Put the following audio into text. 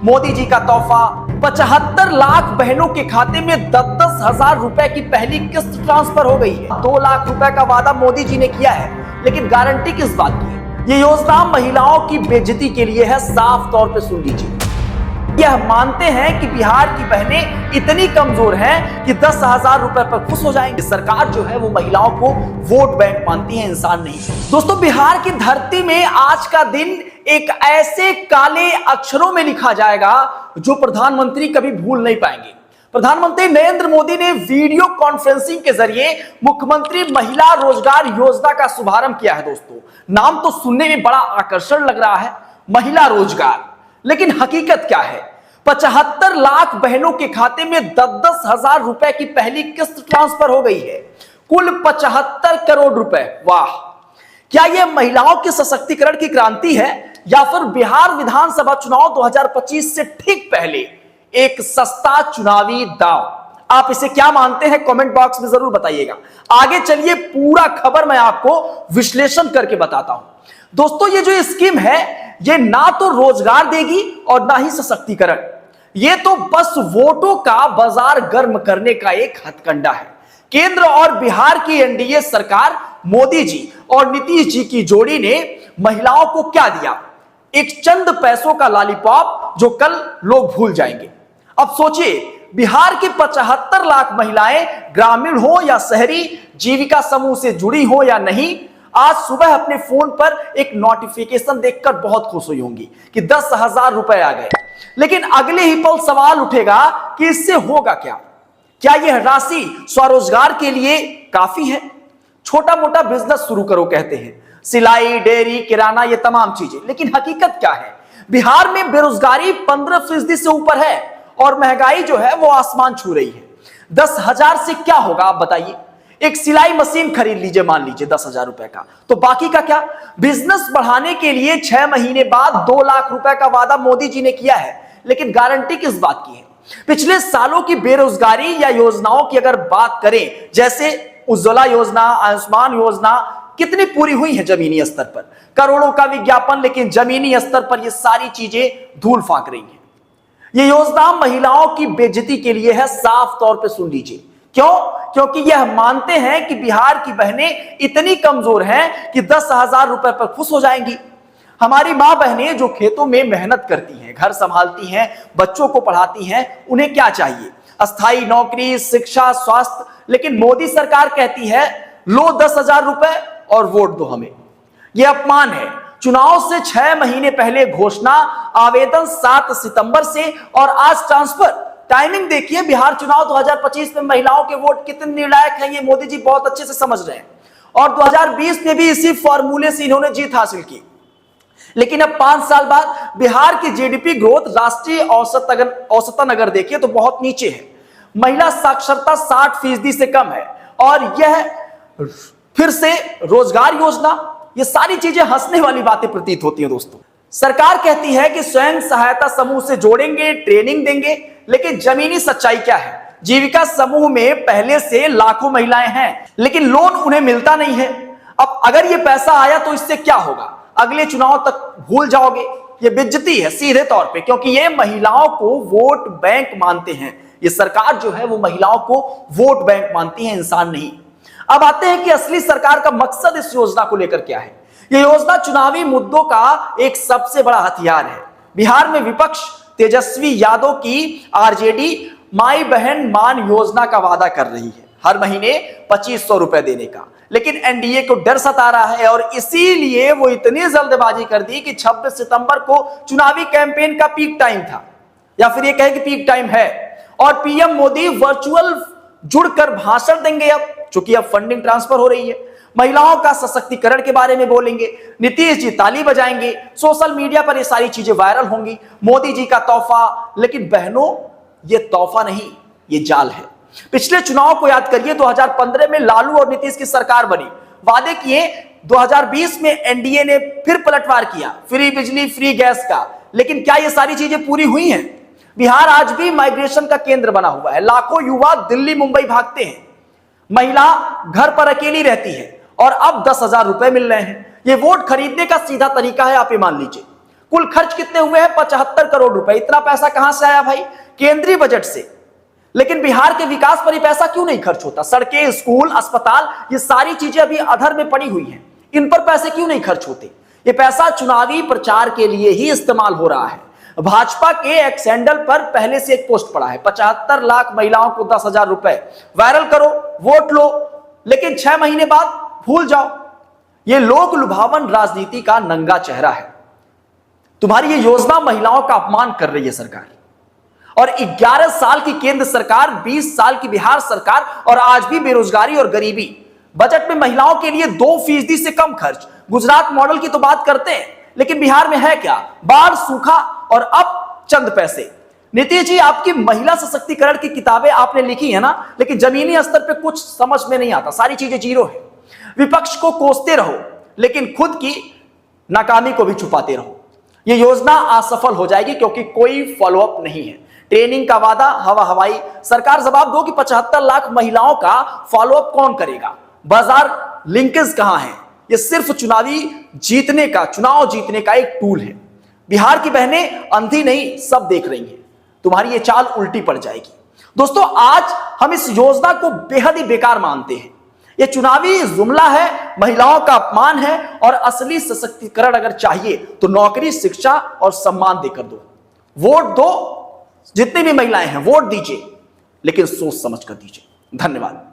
मोदी जी का तोहफा 75 लाख बहनों के खाते में 10-10 हजार रुपए की पहली किस्त ट्रांसफर हो गई है। 2 लाख रुपए का वादा मोदी जी ने किया है, लेकिन गारंटी किस बात की है? ये योजना महिलाओं की बेइज्जती के लिए है। साफ तौर पे सुन लीजिए, यह मानते हैं कि बिहार की बहनें इतनी कमजोर हैं कि 10,000 रुपए पर खुश हो जाएंगे। सरकार जो है वो महिलाओं को वोट बैंक मानती है, इंसान नहीं। दोस्तों, बिहार की धरती में आज का दिन एक ऐसे काले अक्षरों में लिखा जाएगा जो प्रधानमंत्री कभी भूल नहीं पाएंगे। प्रधानमंत्री नरेंद्र मोदी ने वीडियो कॉन्फ्रेंसिंग के जरिए मुख्यमंत्री महिला रोजगार योजना का शुभारंभ किया है। दोस्तों, नाम तो सुनने में बड़ा आकर्षण लग रहा है, महिला रोजगार, लेकिन हकीकत क्या है? 75 लाख बहनों के खाते में 10-10 हजार रुपए की पहली किस्त ट्रांसफर हो गई है। कुल 75 करोड़ रुपए। वाह! क्या यह महिलाओं के सशक्तिकरण की क्रांति है या फिर बिहार विधानसभा चुनाव 2025 से ठीक पहले एक सस्ता चुनावी दांव? आप इसे क्या मानते हैं? कमेंट बॉक्स में जरूर बताइएगा। आगे चलिए, पूरा खबर मैं आपको विश्लेषण करके बताता हूं। दोस्तों, ये जो स्कीम है ये ना तो रोजगार देगी और ना ही सशक्तिकरण। ये तो बस वोटों का बाजार गर्म करने का एक हथकंडा है। केंद्र और बिहार की एनडीए सरकार, मोदी जी और नीतीश जी की जोड़ी ने महिलाओं को क्या दिया? एक चंद पैसों का लॉलीपॉप जो कल लोग भूल जाएंगे। अब सोचिए, बिहार की 75 लाख महिलाएं ग्रामीण हो या शहरी, जीविका समूह से जुड़ी हो या नहीं, आज सुबह अपने फोन पर एक नोटिफिकेशन देखकर बहुत खुश हुई होंगी कि 10,000 रुपए आ गए। लेकिन अगले ही पल सवाल उठेगा कि इससे होगा क्या? क्या यह राशि स्वरोजगार के लिए काफी है? छोटा मोटा बिजनेस शुरू करो कहते हैं, सिलाई, डेयरी, किराना, ये तमाम चीजें। लेकिन हकीकत क्या है? बिहार में बेरोजगारी 15% से ऊपर है और महंगाई जो है वो आसमान छू रही है। 10,000 से क्या होगा आप बताइए? एक सिलाई मशीन खरीद लीजिए, मान लीजिए 10,000 रुपए का, तो बाकी का क्या? बिजनेस बढ़ाने के लिए 6 महीने बाद 2 लाख रुपए का वादा मोदी जी ने किया है, लेकिन गारंटी किस बात की है? पिछले सालों की बेरोजगारी या योजनाओं की अगर बात करें, जैसे उज्ज्वला योजना, आयुष्मान योजना, कितनी पूरी हुई है जमीनी स्तर पर? करोड़ों का विज्ञापन, लेकिन जमीनी स्तर पर ये सारी चीजें धूल फांक रही हैं। ये योजना महिलाओं की बेइज्जती के लिए है। साफ तौर पे सुन लीजिए। क्यों? क्योंकि यह मानते हैं कि बिहार की बहनें इतनी कमजोर हैं कि 10,000 रुपए पर खुश हो जाएंगी। हमारी मां बहनें जो खेतों में मेहनत करती हैं, घर संभालती हैं, बच्चों को पढ़ाती हैं, उन्हें क्या चाहिए? अस्थायी नौकरी, शिक्षा, स्वास्थ्य। लेकिन मोदी सरकार कहती है लो 10,000 रुपए और वोट दो हमें। यह अपमान है। चुनाव से 6 महीने पहले घोषणा, आवेदन 7 सितंबर से और आज ट्रांसफर। टाइमिंग देखिए, बिहार चुनाव 2025 में महिलाओं के वोट कितने निर्णायक हैं ये मोदी जी बहुत अच्छे से समझ रहे हैं। और 2020 में भी इसी फॉर्मूले से इन्होंने जीत हासिल की। लेकिन अब 5 साल बाद बिहार की जीडीपी ग्रोथ राष्ट्रीय औसतन अगर देखिए तो बहुत नीचे है। महिला साक्षरता 60% से कम है। और यह फिर से रोजगार योजना, ये सारी चीजें हंसने वाली बातें प्रतीत होती हैं। दोस्तों, सरकार कहती है कि स्वयं सहायता समूह से जोड़ेंगे, ट्रेनिंग देंगे, लेकिन जमीनी सच्चाई क्या है? जीविका समूह में पहले से लाखों महिलाएं हैं, लेकिन लोन उन्हें मिलता नहीं है। अब अगर ये पैसा आया तो इससे क्या होगा? अगले चुनाव तक भूल जाओगे। ये बेइज्जती है सीधे तौर पे, क्योंकि ये महिलाओं को वोट बैंक मानते हैं। ये सरकार जो है वो महिलाओं को वोट बैंक मानती है, इंसान नहीं। अब आते हैं कि असली सरकार का मकसद इस योजना को लेकर क्या है। यह योजना चुनावी मुद्दों का एक सबसे बड़ा हथियार है। बिहार में विपक्ष तेजस्वी यादव की आरजेडी माई बहन मान योजना का वादा कर रही है, हर महीने 2500 रुपए देने का। लेकिन एनडीए को डर सता रहा है और इसीलिए वो इतनी जल्दबाजी कर दी कि 26 सितंबर को चुनावी कैंपेन का पीक टाइम था, या फिर ये कहे कि पीक टाइम है, और पीएम मोदी वर्चुअल जुड़कर भाषण देंगे। अब चूंकि अब फंडिंग ट्रांसफर हो रही है, महिलाओं का सशक्तिकरण के बारे में बोलेंगे, नीतीश जी ताली बजाएंगे, सोशल मीडिया पर ये सारी चीजें वायरल होंगी। मोदी जी का तोहफा, लेकिन बहनों ये तोहफा नहीं, ये जाल है। पिछले चुनाव को याद करिए, 2015 में लालू और नीतीश की सरकार बनी, वादे किए। 2020 में एनडीए ने फिर पलटवार किया, फ्री बिजली, फ्री गैस का। लेकिन क्या ये सारी चीजें पूरी हुई हैं? बिहार आज भी माइग्रेशन का केंद्र बना हुआ है। लाखों युवा दिल्ली मुंबई भागते हैं, महिला घर पर अकेली रहती है और अब 10,000 रुपए मिल रहे हैं। ये वोट खरीदने का सीधा तरीका है, आप ये मान लीजिए। कुल खर्च कितने हुए हैं? 75 करोड़ रुपए। इतना पैसा कहां से आया भाई? केंद्रीय बजट से। लेकिन बिहार के विकास पर ये पैसा क्यों नहीं खर्च होता? सड़कें, स्कूल, अस्पताल, ये सारी चीजें अभी अधर में पड़ी हुई हैं, इन पर पैसे क्यों नहीं खर्च होते? ये पैसा चुनावी प्रचार के लिए ही इस्तेमाल हो रहा है। भाजपा के एक्स हैंडल पर पहले से एक पोस्ट पड़ा है, 75 लाख महिलाओं को 10,000 रुपए, वायरल करो, वोट लो, लेकिन 6 महीने बाद भूल जाओ। ये लोक लुभावन राजनीति का नंगा चेहरा है। तुम्हारी ये योजना महिलाओं का अपमान कर रही है सरकार। और 11 साल की केंद्र सरकार, 20 साल की बिहार सरकार, और आज भी बेरोजगारी और गरीबी। बजट में महिलाओं के लिए 2% से कम खर्च। गुजरात मॉडल की तो बात करते हैं, लेकिन बिहार में है क्या? बाढ़, सूखा और अब चंद पैसे। नीतीश जी, आपकी महिला सशक्तिकरण की किताबें आपने लिखी है ना, लेकिन जमीनी स्तर पे कुछ समझ में नहीं आता, सारी चीजें जीरो है। विपक्ष को कोसते रहो, लेकिन खुद की नाकामी को भी छुपाते रहो। यह योजना असफल हो जाएगी क्योंकि कोई फॉलोअप नहीं है। ट्रेनिंग का वादा हवा हवाई। सरकार जवाब दो कि 75 लाख महिलाओं का फॉलोअप कौन करेगा? बाजार लिंकेज कहां है? यह सिर्फ चुनाव जीतने का एक टूल है। बिहार की बहनें अंधी नहीं, सब देख रही हैं। तुम्हारी ये चाल उल्टी पड़ जाएगी। दोस्तों, आज हम इस योजना को बेहद ही बेकार मानते हैं। यह चुनावी जुमला है, महिलाओं का अपमान है, और असली सशक्तिकरण अगर चाहिए तो नौकरी, शिक्षा और सम्मान देकर दो। वोट दो, जितनी भी महिलाएं हैं वोट दीजिए, लेकिन सोच समझ कर दीजिए। धन्यवाद।